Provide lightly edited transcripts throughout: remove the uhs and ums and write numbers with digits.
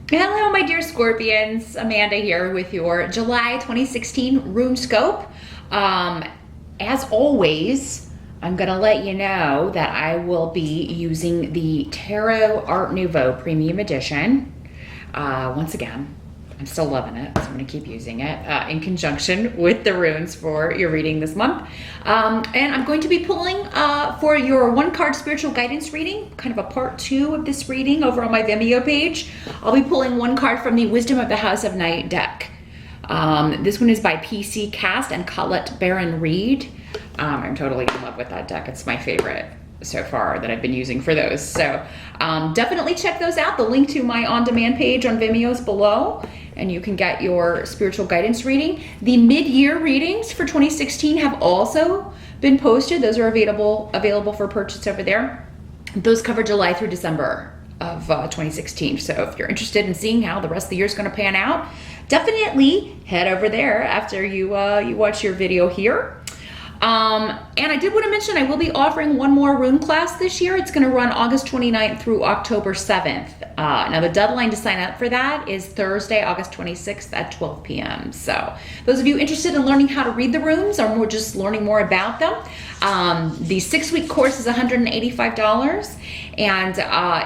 Hello, my dear Scorpions. Amanda here with your July 2016 Runescope. As always, I'm going to let you know that I will be using the Tarot Art Nouveau Premium Edition. Once again, I'm still loving it, so I'm going to keep using it in conjunction with the runes for your reading this month. And I'm going to be pulling for your one-card spiritual guidance reading, kind of a part 2 of this reading over on my Vimeo page. I'll be pulling one card from the Wisdom of the House of Night deck. This one is by PC Cast and Colette Baron Reed. I'm totally in love with that deck. It's my favorite so far that I've been using for those. So definitely check those out. The link to my on-demand page on Vimeo is below, and you can get your spiritual guidance reading. The mid-year readings for 2016 have also been posted. Those are available for purchase over there. Those cover July through December of 2016. So if you're interested in seeing how the rest of the year is going to pan out, definitely head over there after you watch your video here. And I did want to mention I will be offering one more rune class this year. It's going to run August 29th through October 7th. Now the deadline to sign up for that is Thursday, August 26th at 12 p.m. So those of you interested in learning how to read the runes or more just learning more about them, the 6-week course is $185, and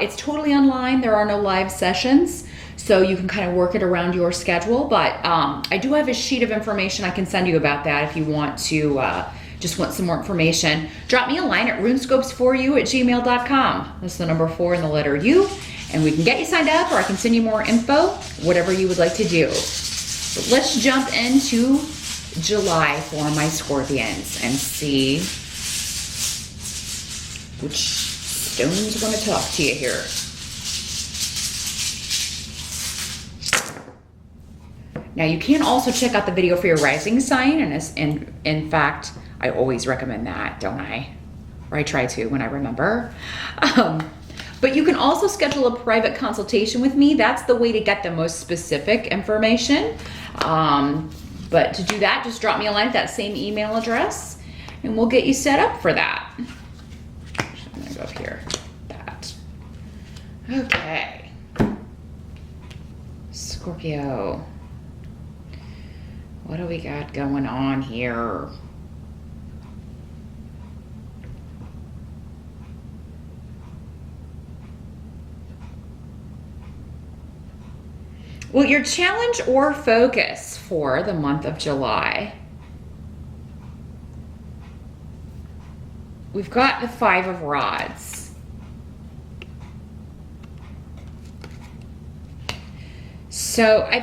it's totally online. There are no live sessions, so you can kind of work it around your schedule. But I do have a sheet of information I can send you about that if you want to just want some more information. Drop me a line at runescopes4u@gmail.com. That's the number 4 and the letter U, and we can get you signed up, or I can send you more info, whatever you would like to do. But let's jump into July for my Scorpions and see which stones want to talk to you here. Now you can also check out the video for your rising sign, and in fact, I always recommend that, don't I? Or I try to when I remember. But you can also schedule a private consultation with me. That's the way to get the most specific information. But to do that, just drop me a line at that same email address, and we'll get you set up for that. I'm gonna go up here, that. Okay. Scorpio. What do we got going on here? Well, your challenge or focus for the month of July. We've got the 5 of Rods. So I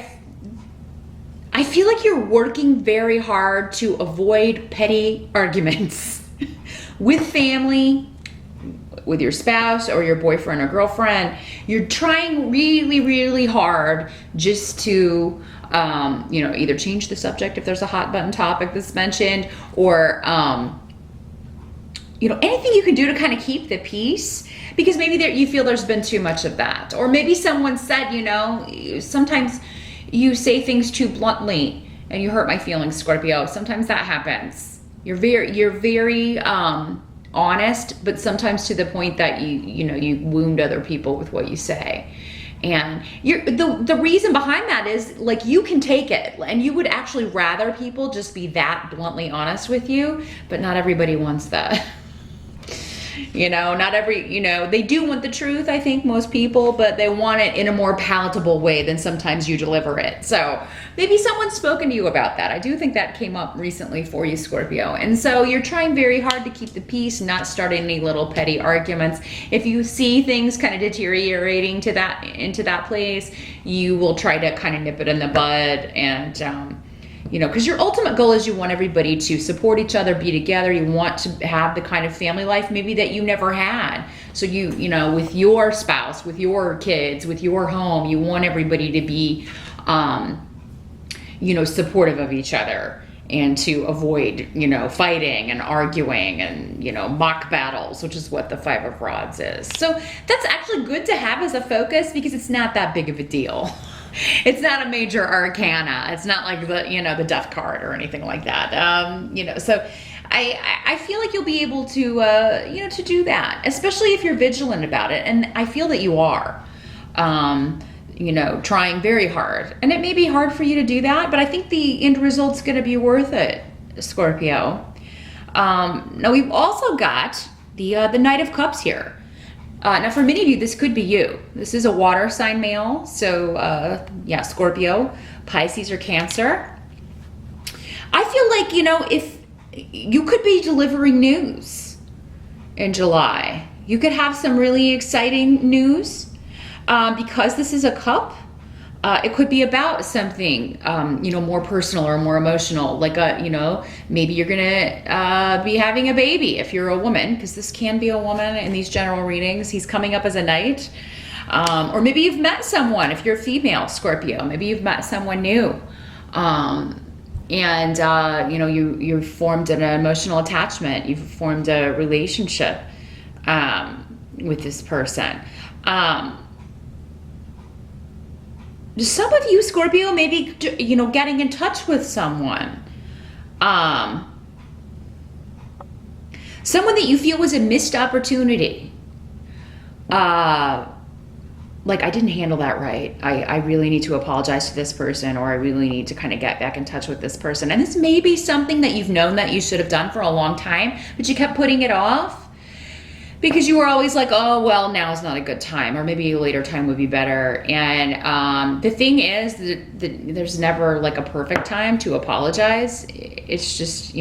feel like you're working very hard to avoid petty arguments with family, with your spouse or your boyfriend or girlfriend. You're trying really, really hard just to, either change the subject if there's a hot button topic that's mentioned, or, anything you can do to kind of keep the peace, because maybe you feel there's been too much of that. Or maybe someone said, sometimes you say things too bluntly and you hurt my feelings, Scorpio. Sometimes that happens. You're very honest, but sometimes to the point that you wound other people with what you say. And the reason behind that is, like, you can take it, and you would actually rather people just be that bluntly honest with you, but not everybody wants that. Not every, they do want the truth, I think, most people, but they want it in a more palatable way than sometimes you deliver it. So maybe someone's spoken to you about that. I do think that came up recently for you, Scorpio. And so you're trying very hard to keep the peace, not start any little petty arguments. If you see things kind of deteriorating into that place, you will try to kind of nip it in the bud, and because your ultimate goal is you want everybody to support each other, be together. You want to have the kind of family life maybe that you never had. So with your spouse, with your kids, with your home, you want everybody to be, supportive of each other, and to avoid, fighting and arguing and, mock battles, which is what the 5 of Rods is. So that's actually good to have as a focus, because it's not that big of a deal. It's not a major arcana. It's not like the death card or anything like that. So I feel like you'll be able to, to do that, especially if you're vigilant about it. And I feel that you are. trying very hard. And it may be hard for you to do that, but I think the end result's going to be worth it, Scorpio. Now we've also got the Knight of Cups here. Now for many of you, this could be you. This is a water sign male. So yeah, Scorpio, Pisces, or Cancer. I feel like, if you could be delivering news in July, you could have some really exciting news. Because this is a cup, it could be about something, more personal or more emotional. Like, maybe you're going to be having a baby if you're a woman, because this can be a woman in these general readings. He's coming up as a knight. Or maybe you've met someone, if you're a female, Scorpio. Maybe you've met someone new. You've formed an emotional attachment. You've formed a relationship with this person. Some of you, Scorpio, maybe, getting in touch with someone. Someone that you feel was a missed opportunity. Like, I didn't handle that right. I really need to apologize to this person, or I really need to kind of get back in touch with this person. And this may be something that you've known that you should have done for a long time, but you kept putting it off. Because you were always like, oh, well, now's not a good time, or maybe a later time would be better. And the thing is that there's never like a perfect time to apologize. It's just,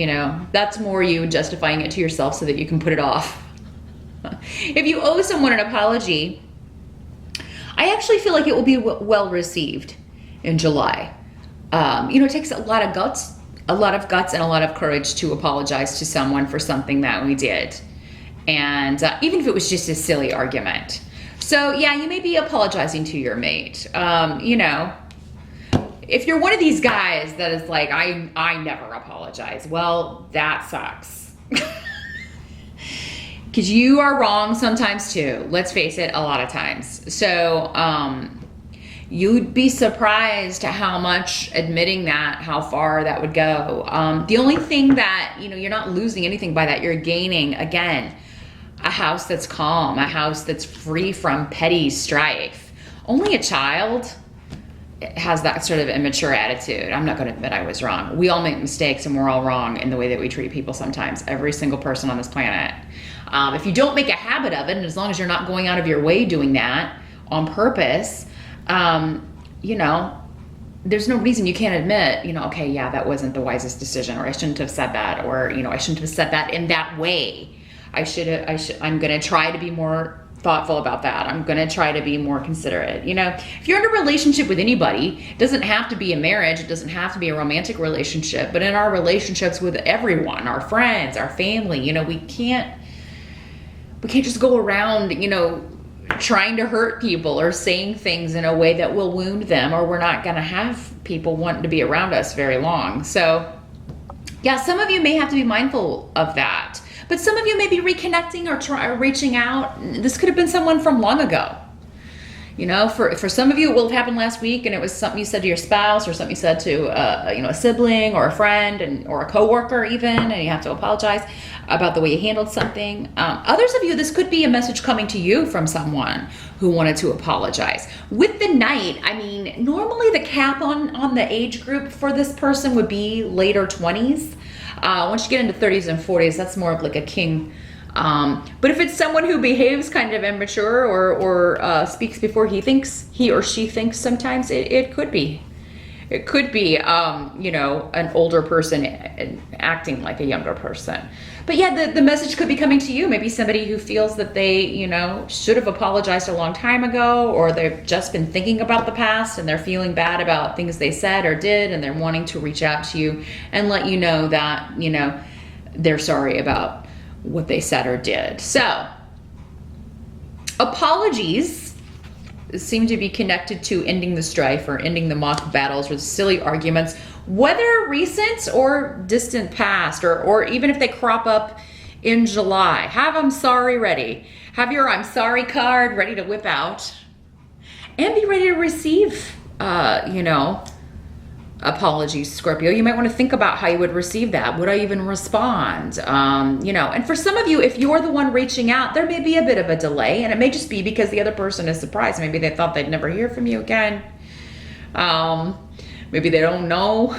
that's more you justifying it to yourself so that you can put it off. If you owe someone an apology, I actually feel like it will be well received in July. It takes a lot of guts and a lot of courage to apologize to someone for something that we did. And even if it was just a silly argument. So yeah, you may be apologizing to your mate. If you're one of these guys that is like, I never apologize. Well, that sucks. Because you are wrong sometimes too. Let's face it, a lot of times. So you'd be surprised how much admitting that, how far that would go. The only thing that, you're not losing anything by that. You're gaining, again, a house that's calm, a house that's free from petty strife. Only a child has that sort of immature attitude. I'm not going to admit I was wrong. We all make mistakes, and we're all wrong in the way that we treat people sometimes. Every single person on this planet. If you don't make a habit of it, and as long as you're not going out of your way doing that on purpose, there's no reason you can't admit, okay, yeah, that wasn't the wisest decision, or I shouldn't have said that, or, I shouldn't have said that in that way. I'm going to try to be more thoughtful about that. I'm going to try to be more considerate. If you're in a relationship with anybody, it doesn't have to be a marriage. It doesn't have to be a romantic relationship, but in our relationships with everyone, our friends, our family, we can't just go around, trying to hurt people or saying things in a way that will wound them, or we're not going to have people wanting to be around us very long. So yeah, some of you may have to be mindful of that. But some of you may be reconnecting or reaching out. This could have been someone from long ago. For some of you, it will have happened last week, and it was something you said to your spouse, or something you said to a sibling or a friend or a coworker even, and you have to apologize about the way you handled something. Others of you, this could be a message coming to you from someone who wanted to apologize. With the Knight, normally the cap on the age group for this person would be later 20s. Once you get into 30s and 40s, that's more of like a king. But if it's someone who behaves kind of immature or speaks before he or she thinks, sometimes it could be. It could be, an older person acting like a younger person. But yeah, the message could be coming to you. Maybe somebody who feels that they, should have apologized a long time ago, or they've just been thinking about the past and they're feeling bad about things they said or did, and they're wanting to reach out to you and let you know that, they're sorry about what they said or did. So, apologies seem to be connected to ending the strife or ending the mock battles or the silly arguments, whether recent or distant past, or even if they crop up in July. Have I'm sorry ready. Have your I'm sorry card ready to whip out, and be ready to receive, apologies, Scorpio. You might want to think about how you would receive that. Would I even respond? You know, and for some of you, if you're the one reaching out, there may be a bit of a delay, and it may just be because the other person is surprised. Maybe they thought they'd never hear from you again. Maybe they don't know.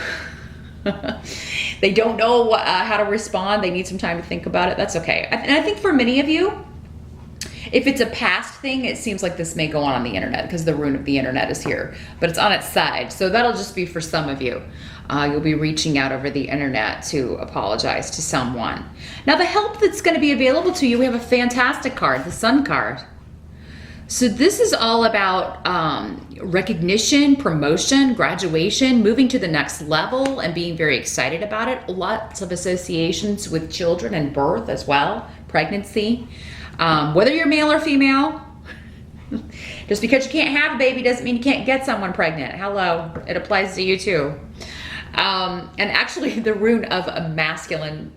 They don't know how to respond. They need some time to think about it. That's okay. And I think for many of you, if it's a past thing, it seems like this may go on the internet because the rune of the internet is here, but it's on its side. So that'll just be for some of you. You'll be reaching out over the internet to apologize to someone. Now, the help that's going to be available to you, we have a fantastic card, the Sun card. So this is all about recognition, promotion, graduation, moving to the next level and being very excited about it. Lots of associations with children and birth as well, pregnancy. Whether you're male or female, just because you can't have a baby doesn't mean you can't get someone pregnant. Hello, it applies to you too. And actually the rune of a masculine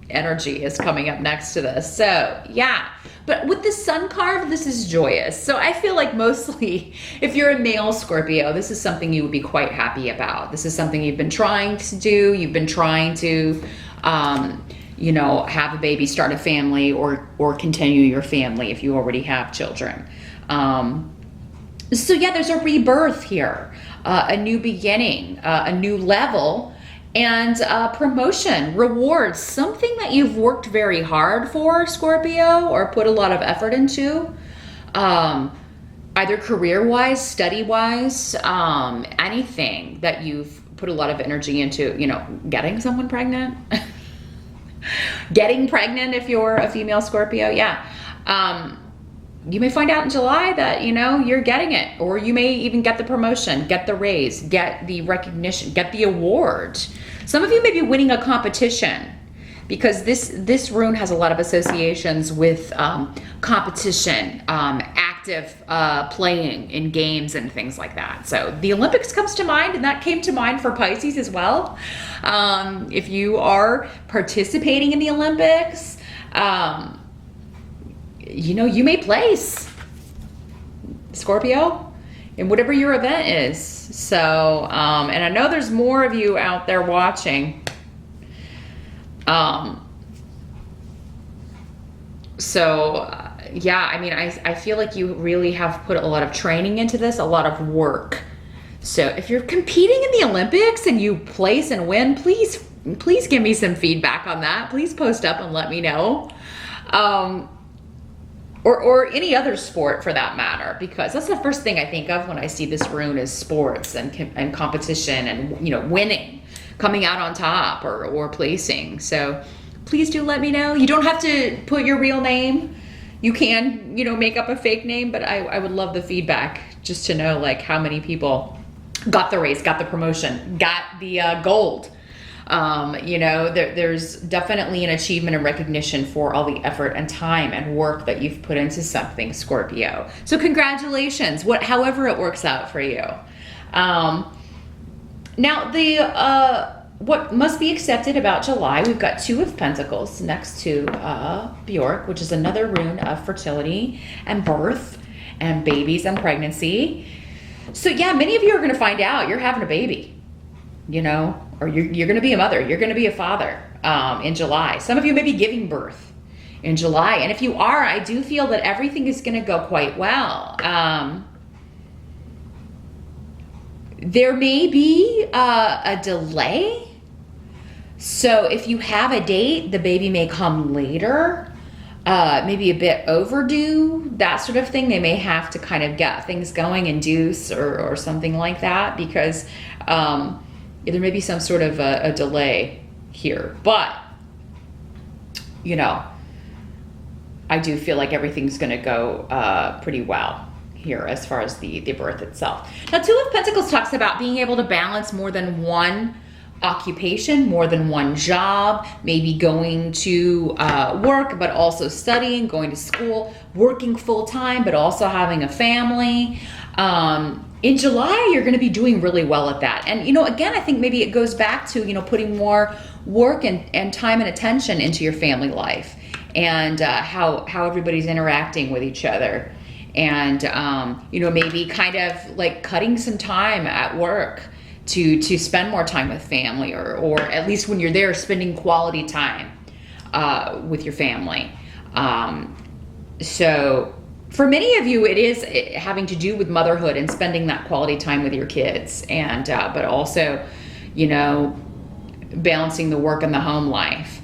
energy is coming up next to this. So yeah, but with the Sun card, this is joyous. So I feel like mostly if you're a male Scorpio, this is something you would be quite happy about. This is something you've been trying to do. You've been trying to, you know, have a baby, start a family, or continue your family if you already have children. So yeah, there's a rebirth here, a new beginning, a new level, and promotion, rewards, something that you've worked very hard for, Scorpio, or put a lot of effort into, either career-wise, study-wise, anything that you've put a lot of energy into, you know, getting someone pregnant. Getting pregnant if you're a female Scorpio, yeah. You may find out in July that, you know, you're getting it, or you may even get the promotion, get the raise, get the recognition, get the award. Some of you may be winning a competition because this rune has a lot of associations with competition, active playing in games and things like that. So the Olympics comes to mind, and that came to mind for Pisces as well. If you are participating in the Olympics, you know, you may place, Scorpio, in whatever your event is. So, and I know there's more of you out there watching. Yeah, I mean, I feel like you really have put a lot of training into this, a lot of work. So if you're competing in the Olympics and you place and win, please give me some feedback on that. Please post up and let me know. Or any other sport for that matter, because that's the first thing I think of when I see this rune is sports and competition and, you know, winning, coming out on top or placing. So please do let me know. You don't have to put your real name. You can, you know, make up a fake name, but I would love the feedback just to know like how many people got the race, got the promotion, got the gold. You know, there's definitely an achievement and recognition for all the effort and time and work that you've put into something, Scorpio. So congratulations, however it works out for you. Now what must be accepted about July, we've got Two of Pentacles next to Bjork, which is another rune of fertility and birth and babies and pregnancy. So yeah, many of you are going to find out you're having a baby, you know, or you're going to be a mother, you're going to be a father in July. Some of you may be giving birth in July. And if you are, I do feel that everything is going to go quite well. There may be a delay. So if you have a date, the baby may come later, maybe a bit overdue, that sort of thing. They may have to kind of get things going, induce or something like that, because there may be some sort of a delay here. But, you know, I do feel like everything's going to go pretty well here as far as the birth itself. Now, Two of Pentacles talks about being able to balance more than one occupation, more than one job, maybe going to work, but also studying, going to school, working full-time, but also having a family. In July, you're going to be doing really well at that. And, you know, again, I think maybe it goes back to, you know, putting more work and time and attention into your family life and how everybody's interacting with each other. And, you know, maybe kind of like cutting some time at work to spend more time with family, or at least when you're there, spending quality time with your family. So for many of you, it is having to do with motherhood and spending that quality time with your kids, and but also, you know, balancing the work and the home life.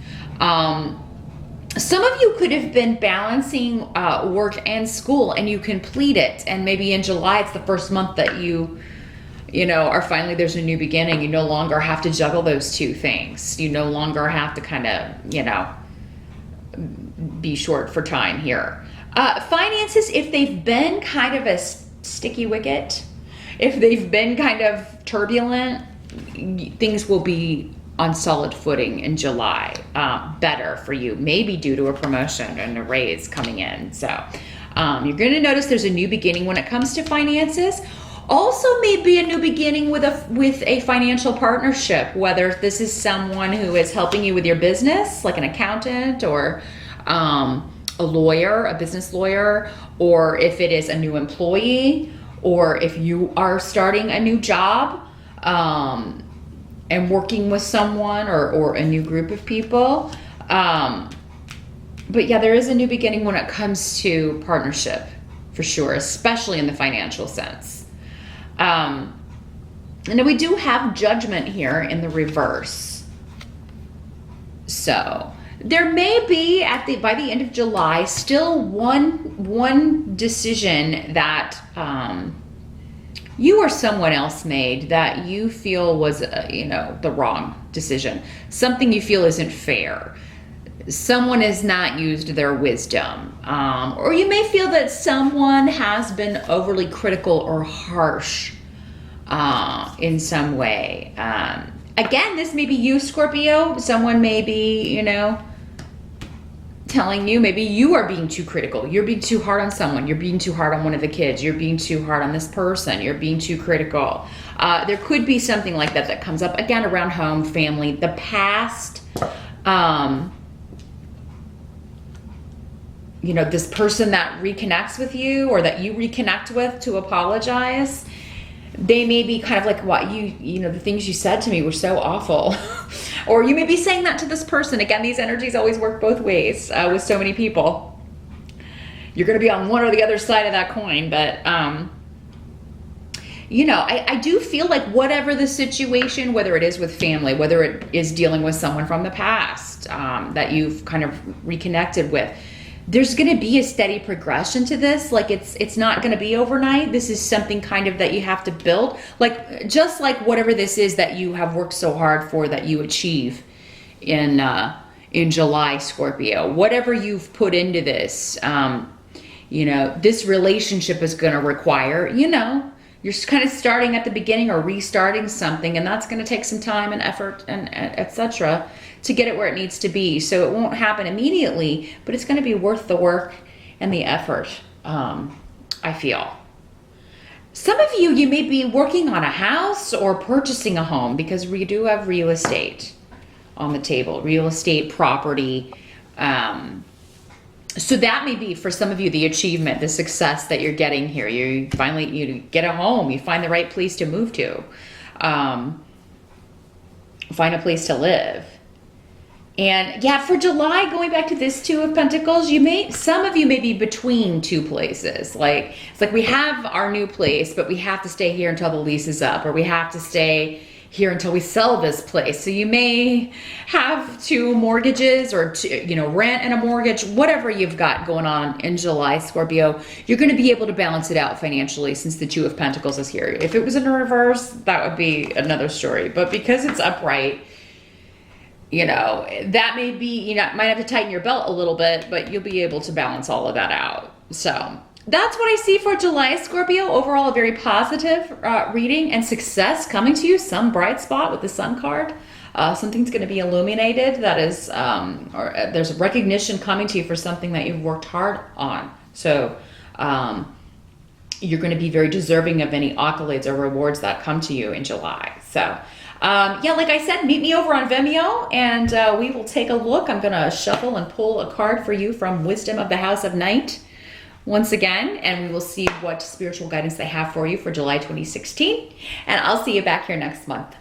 Some of you could have been balancing work and school, and you complete it, and maybe in July it's the first month that you know, are finally, there's a new beginning. You no longer have to juggle those two things. You no longer have to kind of, you know, be short for time here. Finances, if they've been kind of a sticky wicket, if they've been kind of turbulent, things will be on solid footing in July, better for you, maybe due to a promotion and a raise coming in. So you're going to notice there's a new beginning when it comes to finances. Also, maybe a new beginning with a financial partnership, whether this is someone who is helping you with your business, like an accountant or a lawyer, a business lawyer, or if it is a new employee, or if you are starting a new job and working with someone or a new group of people. But yeah, there is a new beginning when it comes to partnership, for sure, especially in the financial sense. And then we do have Judgment here in the reverse. So there may be by the end of July still one decision that you or someone else made that you feel was you know, the wrong decision. Something you feel isn't fair. Someone has not used their wisdom, or you may feel that someone has been overly critical or harsh in some way. Again, this may be you, Scorpio. Someone may be, you know, telling you maybe you are being too critical. You're being too hard on someone. You're being too hard on one of the kids. You're being too hard on this person. You're being too critical. There could be something like that comes up, again, around home, family, the past. You know, this person that reconnects with you or that you reconnect with to apologize, they may be kind of like, what, you know, the things you said to me were so awful. Or you may be saying that to this person. Again, these energies always work both ways with so many people. You're going to be on one or the other side of that coin. But, you know, I do feel like whatever the situation, whether it is with family, whether it is dealing with someone from the past that you've kind of reconnected with, there's going to be a steady progression to this. Like it's not going to be overnight. This is something kind of that you have to build. Like just like whatever this is that you have worked so hard for, that you achieve in July, Scorpio. Whatever you've put into this, you know, this relationship is going to require, you know, you're kind of starting at the beginning or restarting something, and that's going to take some time and effort and etc. to get it where it needs to be. So it won't happen immediately, but it's going to be worth the work and the effort, I feel. Some of you may be working on a house or purchasing a home, because we do have real estate on the table, real estate, property. So that may be for some of you the achievement, the success that you're getting here. You finally, you get a home, you find the right place to move to, find a place to live. And yeah, for July, going back to this Two of Pentacles, some of you may be between two places. Like, it's like we have our new place, but we have to stay here until the lease is up, or we have to stay here until we sell this place. So you may have two mortgages, or you know, rent and a mortgage, whatever you've got going on in July, Scorpio. You're going to be able to balance it out financially, since the Two of Pentacles is here. If it was in reverse, that would be another story. But because it's upright, you know, that may be, you know, might have to tighten your belt a little bit, but you'll be able to balance all of that out. So that's what I see for July, Scorpio. Overall, a very positive reading, and success coming to you. Some bright spot with the Sun card. Something's going to be illuminated. That is, or there's recognition coming to you for something that you've worked hard on. So you're going to be very deserving of any accolades or rewards that come to you in July. So yeah, like I said, meet me over on Vimeo, and we will take a look. I'm going to shuffle and pull a card for you from Wisdom of the House of Night, once again, and we will see what spiritual guidance they have for you for July 2016. And I'll see you back here next month.